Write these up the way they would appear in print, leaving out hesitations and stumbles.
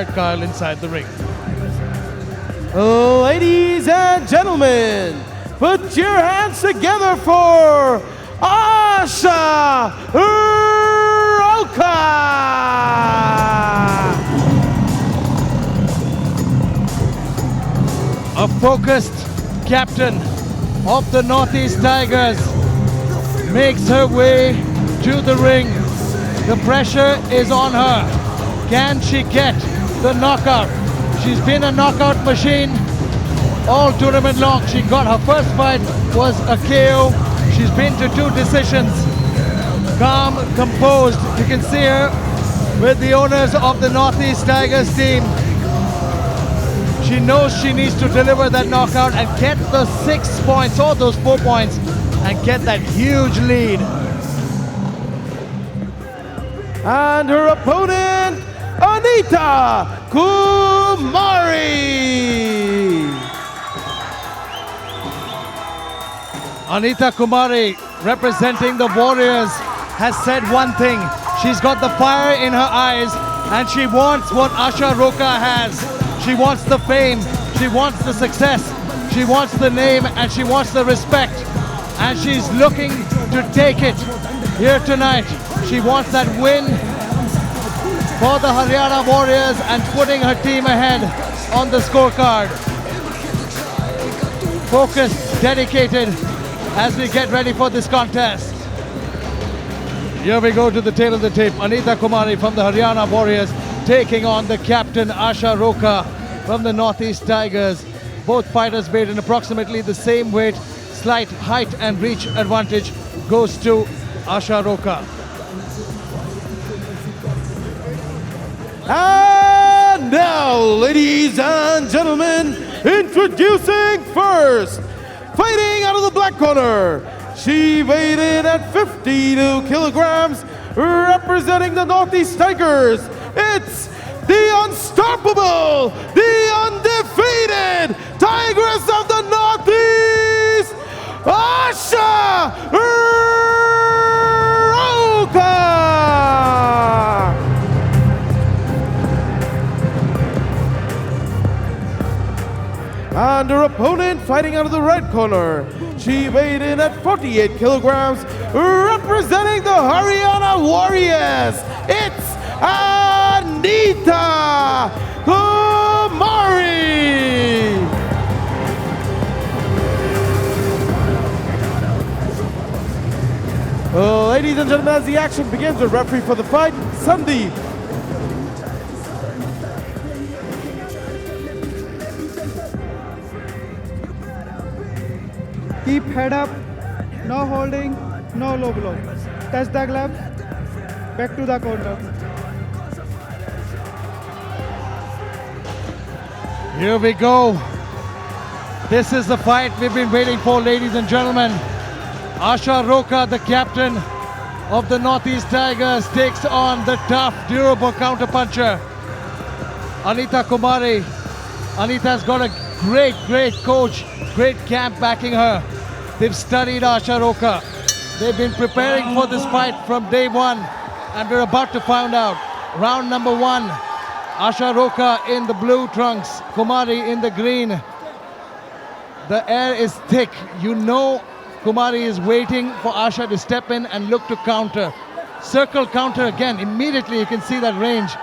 Kyle inside the ring. Ladies and gentlemen, put your hands together for Asha Roka! A focused captain of the Northeast Tigers makes her way to the ring. The pressure is on her. Can she get the knockout? She's been a knockout machine all tournament long. She got her first fight was a KO. She's been to 2 decisions. Calm, composed. You can see her with the owners of the Northeast Tigers team. She knows she needs to deliver that knockout and get the 6 points or those 4 points and get that huge lead. And her opponent, Anita Kumari! Anita Kumari, representing the Warriors, has said one thing. She's got the fire in her eyes and she wants what Asha Roka has. She wants the fame, she wants the success, she wants the name and she wants the respect. And she's looking to take it here tonight. She wants that win for the Haryana Warriors and putting her team ahead on the scorecard. Focused, dedicated as we get ready for this contest. Here we go to the tail of the tape. Anita Kumari from the Haryana Warriors taking on the captain Asha Roka from the Northeast Tigers. Both fighters weighed in approximately the same weight. Slight height and reach advantage goes to Asha Roka. And now, ladies and gentlemen, introducing first, fighting out of the black corner. She weighed in at 52 kilograms, representing the Northeast Tigers. It's the unstoppable, the undefeated Tigress of the Northeast, Asha Roka! And her opponent fighting out of the red corner. She weighed in at 48 kilograms, representing the Haryana Warriors. It's Anita Kumari. Ladies and gentlemen, as the action begins, the referee for the fight, Sandeep. Keep head up, no holding, no low blow. Touch the glove, back to the counter. Here we go. This is the fight we've been waiting for, ladies and gentlemen. Asha Roka, the captain of the Northeast Tigers, takes on the tough, durable counterpuncher, Anita Kumari. Anita's got a great coach, great camp backing her. They've studied Asha Roka. They've been preparing for this fight from day one, and we're about to find out. Round number 1, Asha Roka in the blue trunks, Kumari in the green. The air is thick. You know Kumari is waiting for Asha to step in and look to counter. Circle counter again. Immediately you can see that range.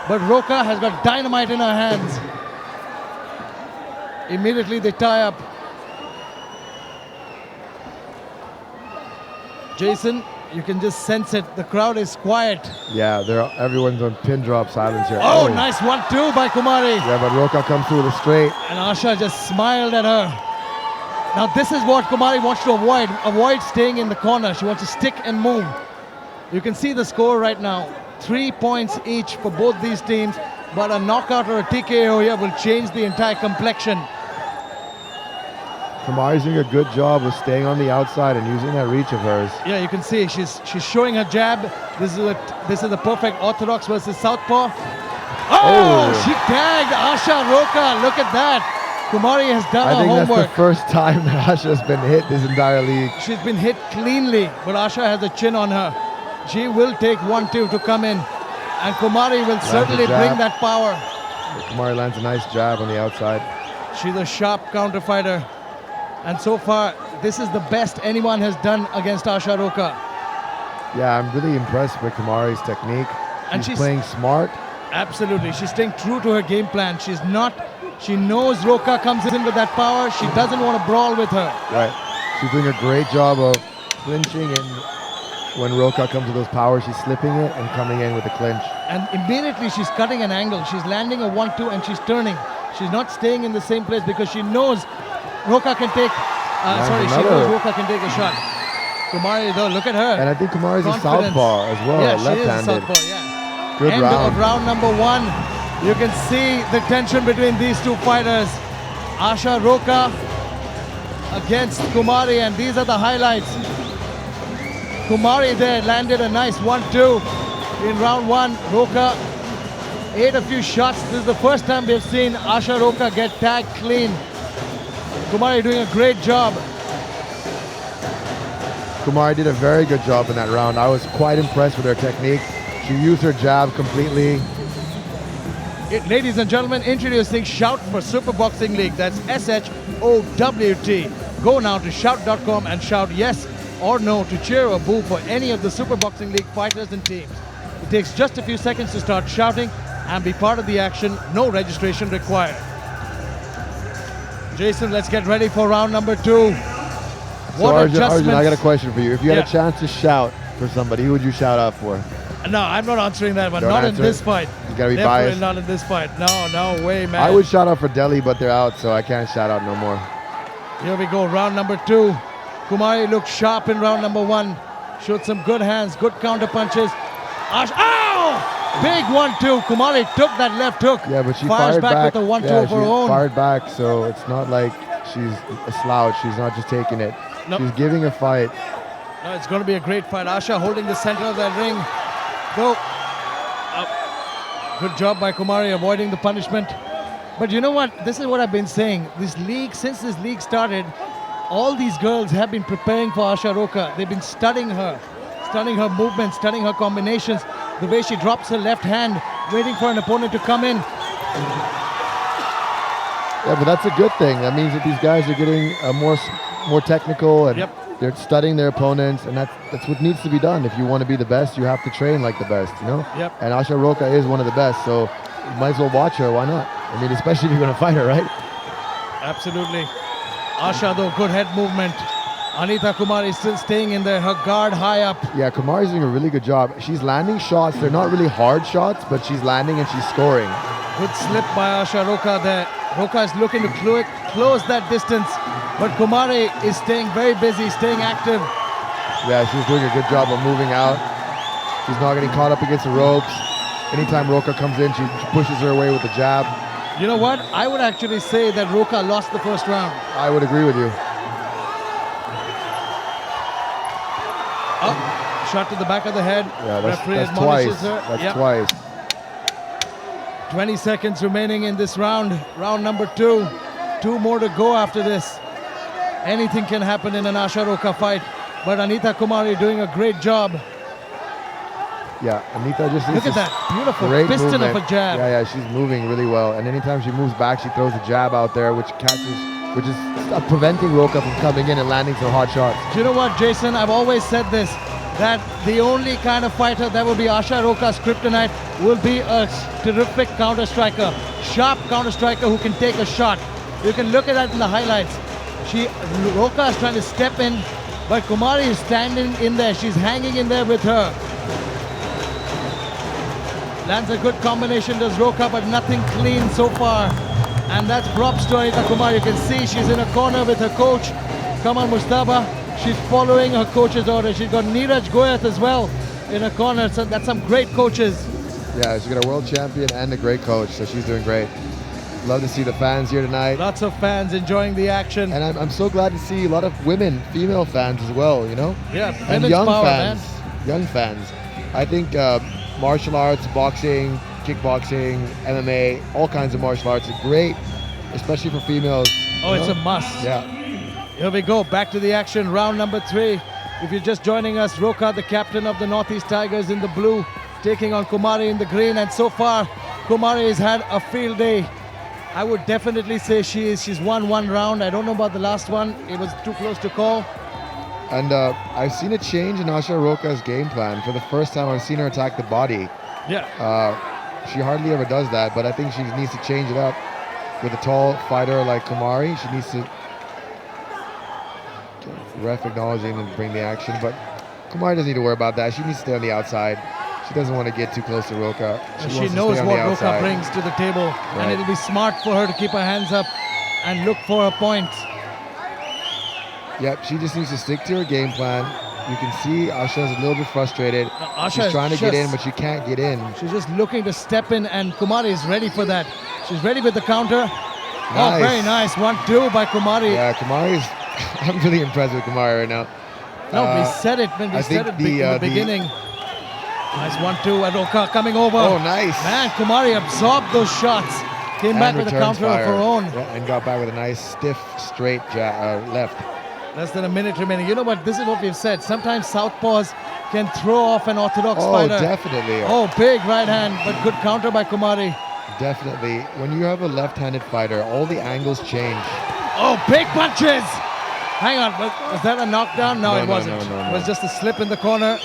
But Roka has got dynamite in her hands. Immediately they tie up. Jason, you can just sense it. The crowd is quiet. Yeah, everyone's on pin drop silence here. Oh, nice 1-2 by Kumari. Yeah, but Roka comes through the straight. And Asha just smiled at her. Now this is what Kumari wants to avoid. Avoid staying in the corner. She wants to stick and move. You can see the score right now. 3 points each for both these teams. But a knockout or a TKO here will change the entire complexion. Kumari's doing a good job of staying on the outside and using that reach of hers. Yeah, you can see she's showing her jab. This is a perfect orthodox versus southpaw. Oh, she tagged Asha Roka. Look at that. Kumari has done her homework. I think that's the first time that Asha's been hit this entire league. She's been hit cleanly, but Asha has a chin on her. She will take 1-2 to come in. And Kumari will certainly bring that power. Kumari lands a nice jab on the outside. She's a sharp counter fighter. And so far, this is the best anyone has done against Asha Roka. Yeah, I'm really impressed with Kumari's technique. And she's playing smart. Absolutely. She's staying true to her game plan. She knows Roka comes in with that power. She doesn't want to brawl with her. Right. She's doing a great job of clinching, and when Roka comes with those powers, she's slipping it and coming in with a clinch. And immediately she's cutting an angle. She's landing a 1-2 and she's turning. She's not staying in the same place because she knows Roka can take, she knows Roka can take a shot. Kumari though, look at her. And I think Kumari's a southpaw as well, yeah, left-handed. She is a southpaw, yeah. Good End round. of round number 1. You can see the tension between these two fighters. Asha Roka against Kumari, and these are the highlights. Kumari there landed a nice 1-2 in round 1. Roka ate a few shots. This is the first time we've seen Asha Roka get tagged clean. Kumari doing a great job. Kumari did a very good job in that round. I was quite impressed with her technique. She used her jab completely. Ladies and gentlemen, introducing Shout for Super Boxing League. That's SHOWT. Go now to shout.com and shout yes or no to cheer or boo for any of the Super Boxing League fighters and teams. It takes just a few seconds to start shouting and be part of the action. No registration required. Jason, let's get ready for round number 2. What Arjun, adjustments? I got a question for you. If you had a chance to shout for somebody, who would you shout out for? No, I'm not answering that one. Don't Not answer in this it? fight. You gotta be Definitely biased. not in this fight. No way, man. I would shout out for Delhi, but they're out, so I can't shout out no more. Here we go, round number 2. Kumari looked sharp in round number 1. Showed some good hands, good counter punches. Ow! Big 1-2. Kumari took that left hook. Yeah, but she fires fired back. with a 1-2 yeah, of her own. fired back, so it's not like she's a slouch. She's not just taking it. Nope. She's giving a fight. No, it's going to be a great fight. Asha holding the center of that ring. Go. Good job by Kumari avoiding the punishment. But you know what? This is what I've been saying. This league, since this league started, all these girls have been preparing for Asha Roka. They've been studying her movements, studying her combinations, the way she drops her left hand, waiting for an opponent to come in. Yeah, but that's a good thing. That means that these guys are getting more technical, and they're studying their opponents, and that's what needs to be done. If you want to be the best, you have to train like the best, you know? Yep. And Asha Roka is one of the best, so you might as well watch her. Why not? I mean, especially if you're going to fight her, right? Absolutely. Asha, though, good head movement. Anita Kumari still staying in there, her guard high up. Yeah, Kumari's doing a really good job. She's landing shots. They're not really hard shots, but she's landing and she's scoring. Good slip by Asha Roka there. Roka is looking to close that distance, but Kumari is staying very busy, staying active. Yeah, she's doing a good job of moving out. She's not getting caught up against the ropes. Anytime Roka comes in, she pushes her away with the jab. You know what? I would actually say that Roka lost the first round. I would agree with you. Oh, shot to the back of the head. Yeah, that's twice. Her. That's twice. 20 seconds remaining in this round. Round number 2. 2 more to go after this. Anything can happen in an Asha Roka fight, but Anita Kumari doing a great job. Yeah, Anita just look at that beautiful great piston movement. of a jab. Yeah, she's moving really well. And anytime she moves back, she throws a jab out there, which is preventing Roka from coming in and landing some hard shots. Do you know what, Jason? I've always said this, that the only kind of fighter that will be Asha Roka's kryptonite will be a terrific counter striker, sharp counter striker who can take a shot. You can look at that in the highlights. Roka is trying to step in, but Kumari is standing in there. She's hanging in there with her. Lands a good combination, does Roka, but nothing clean so far. And that's props to Anita Kumari. You can see she's in a corner with her coach, Kamal Mustaba. She's following her coach's orders. She's got Neeraj Goyat as well in her corner. So that's some great coaches. Yeah, she's got a world champion and a great coach, so she's doing great. Love to see the fans here tonight. Lots of fans enjoying the action. And I'm so glad to see a lot of women, female fans as well, you know? Yeah, and women's young power, fans. man. Young fans. I think martial arts, boxing, kickboxing, MMA, all kinds of martial arts are great, especially for females. Oh, it's a must. Yeah. Here we go, back to the action, round number 3. If you're just joining us, Roka, the captain of the Northeast Tigers in the blue, taking on Kumari in the green, and so far, Kumari has had a field day. I would definitely say she's won one round. I don't know about the last one. It was too close to call. And I've seen a change in Asha Roka's game plan. For the first time, I've seen her attack the body. Yeah. She hardly ever does that, but I think she needs to change it up. With a tall fighter like Kumari, she needs to ref acknowledging and bring the action, but Kumari doesn't need to worry about that. She needs to stay on the outside. She doesn't want to get too close to Roka. She knows what Roka brings to the table, and it'll be smart for her to keep her hands up and look for a point. Yep, she just needs to stick to her game plan. You can see Asha's a little bit frustrated. She's trying to get in, but she can't get in. She's just looking to step in, and Kumari is ready for that. She's ready with the counter. Nice. Oh, very nice. 1-2 by Kumari. Yeah, Kumari's... I'm really impressed with Kumari right now. No, we said it when we said it in the beginning. Nice 1-2. Roka coming over. Oh, nice. Man, Kumari absorbed those shots. Came back with a counter of her own. Yeah, and got back with a nice, stiff, straight left. Less than a minute remaining. You know what? This is what we've said. Sometimes southpaws can throw off an orthodox fighter. Oh, definitely. Oh, big right hand, but good counter by Kumari. Definitely. When you have a left-handed fighter, all the angles change. Oh, big punches! Hang on, was that a knockdown? No, it wasn't. No. It was just a slip in the corner.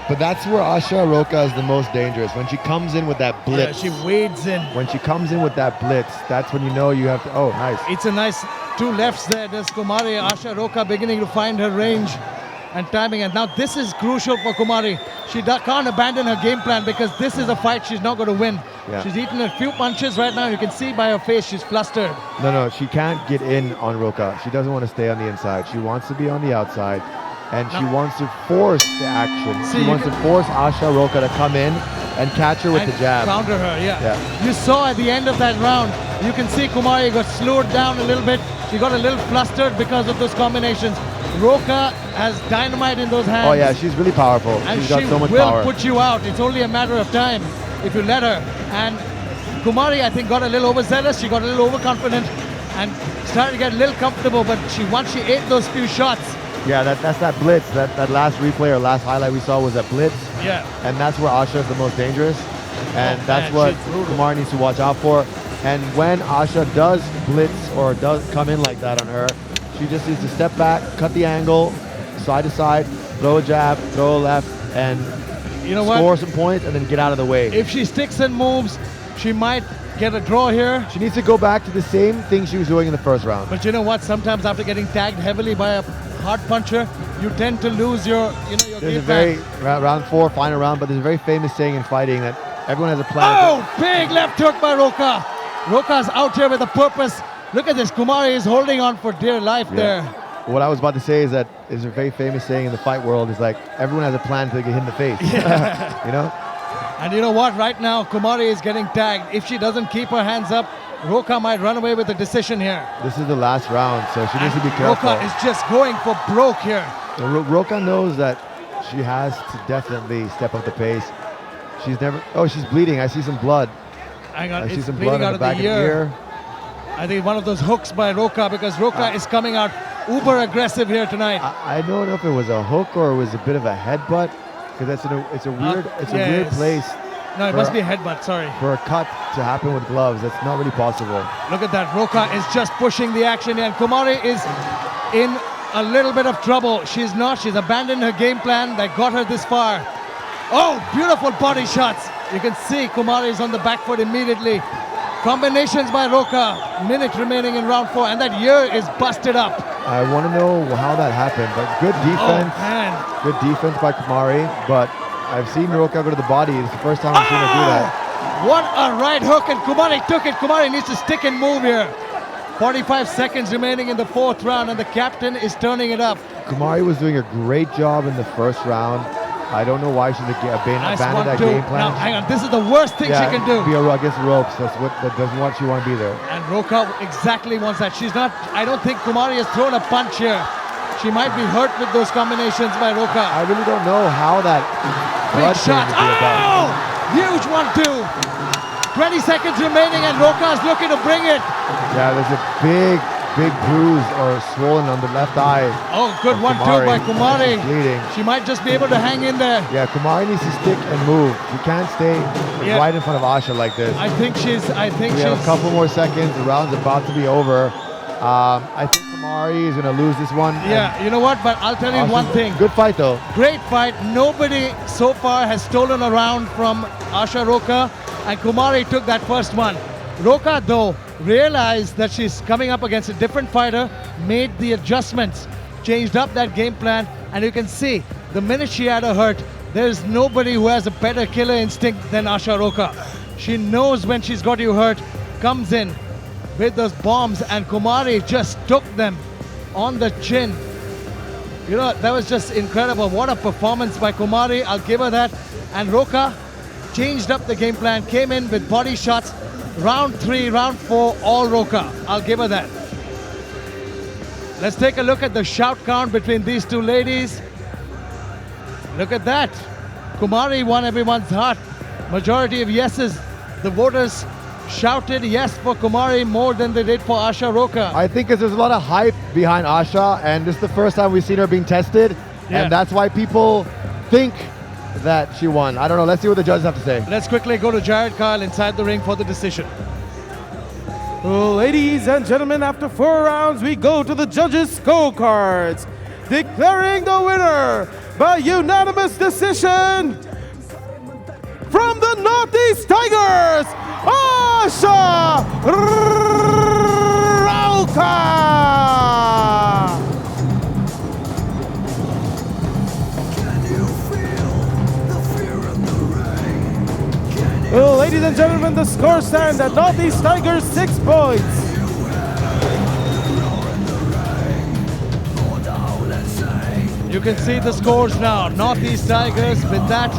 But that's where Asha Roka is the most dangerous. When she comes in with that blitz. Yeah, she wades in. When she comes in with that blitz, that's when you know you have to... Oh, nice. It's a nice two lefts there. There's Kumari, Asha Roka beginning to find her range and timing. And now this is crucial for Kumari. She can't abandon her game plan because this is a fight she's not going to win. Yeah. She's eaten a few punches right now. You can see by her face she's flustered. No, she can't get in on Roka. She doesn't want to stay on the inside. She wants to be on the outside. And she wants to force the action. She wants to force Asha Roka to come in and catch her with the jab. Counter her, yeah. You saw at the end of that round, you can see Kumari got slowed down a little bit. She got a little flustered because of those combinations. Roka has dynamite in those hands. Oh yeah, she's really powerful. And she's got so much power. She will put you out. It's only a matter of time if you let her. And Kumari, I think, got a little overzealous. She got a little overconfident and started to get a little comfortable. But once she ate those few shots. Yeah, that's that blitz. That last replay or last highlight we saw was that blitz. Yeah. And that's where Asha is the most dangerous. And that's what Kumari needs to watch out for. And when Asha does blitz or does come in like that on her, she just needs to step back, cut the angle, side to side, throw a jab, throw a left, and score some points and then get out of the way. If she sticks and moves, she might get a draw here. She needs to go back to the same thing she was doing in the first round. But you know what? Sometimes after getting tagged heavily by a hard puncher, you tend to lose your game plan. Round 4, final round, but there's a very famous saying in fighting that everyone has a plan. Oh, big left hook by Roka. Roka's out here with a purpose. Look at this. Kumari is holding on for dear life there. What I was about to say is that there's a very famous saying in the fight world is like everyone has a plan until they get hit in the face. Yeah. You know? And you know what? Right now, Kumari is getting tagged. If she doesn't keep her hands up, Roka might run away with the decision here. This is the last round, so she needs to be careful. Roka is just going for broke here. Roka knows that she has to definitely step up the pace. She's never... Oh, she's bleeding. I see some blood. Hang on, I see it's some bleeding blood out on the of back the of the ear. I think one of those hooks by Roka because Roka is coming out uber aggressive here tonight. I don't know if it was a hook or it was a bit of a headbutt because it's a weird place. No, it must be a headbutt, sorry. For a cut to happen with gloves, that's not really possible. Look at that, Roka is just pushing the action here, and Kumari is in a little bit of trouble. She's abandoned her game plan that got her this far. Oh, beautiful body shots. You can see Kumari is on the back foot immediately. Combinations by Roka, minute remaining in round 4, and that ear is busted up. I want to know how that happened, but good defense. Oh, man. Good defense by Kumari, but I've seen Roka go to the body. It's the first time I've seen her do that. What a right hook, and Kumari took it. Kumari needs to stick and move here. 45 seconds remaining in the 4th round, and the captain is turning it up. Kumari was doing a great job in the first round. I don't know why she's abandoned that game plan. Now, hang on, this is the worst thing she can do. Be against the ropes. That doesn't want she want to be there. And Roka exactly wants that. I don't think Kumari has thrown a punch here. She might be hurt with those combinations by Roka. I really don't know how that big shot. Oh! Huge 1-2. 20 seconds remaining and Roka is looking to bring it. Yeah, there's a big big bruise or swollen on the left eye. Oh, good of one too by Kumari. She's bleeding. She might just be able to hang in there. Yeah, Kumari needs to stick and move. She can't stay right in front of Asha like this. I think we have a couple more seconds. The round's about to be over. I think Kumari is going to lose this one. Yeah, you know what? But I'll tell you one thing. Good fight though. Great fight. Nobody so far has stolen a round from Asha Roka, and Kumari took that first one. Roka though realized that she's coming up against a different fighter, made the adjustments, changed up that game plan, and you can see the minute she had her hurt, there's nobody who has a better killer instinct than Asha Roka. She knows when she's got you hurt, comes in with those bombs, and Kumari just took them on the chin. You know, that was just incredible. What a performance by Kumari. I'll give her that. And Roka changed up the game plan, came in with body shots. Round 3, round 4, all Roka. I'll give her that. Let's take a look at the shout count between these two ladies. Look at that. Kumari won everyone's heart. Majority of yeses. The voters shouted yes for Kumari more than they did for Asha Roka. I think there's a lot of hype behind Asha, and this is the first time we've seen her being tested, and that's why people think that she won. I don't know. Let's see what the judges have to say. Let's quickly go to Jared Kyle inside the ring for the decision. Ladies and gentlemen, after 4 rounds, we go to the judges' scorecards. Declaring the winner by unanimous decision from the Northeast Tigers, Asha Roka! Ladies and gentlemen, the score stand at Northeast Tigers 6 points. You can see the scores now. Northeast Tigers with that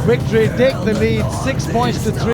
victory take the lead 6 points to 3.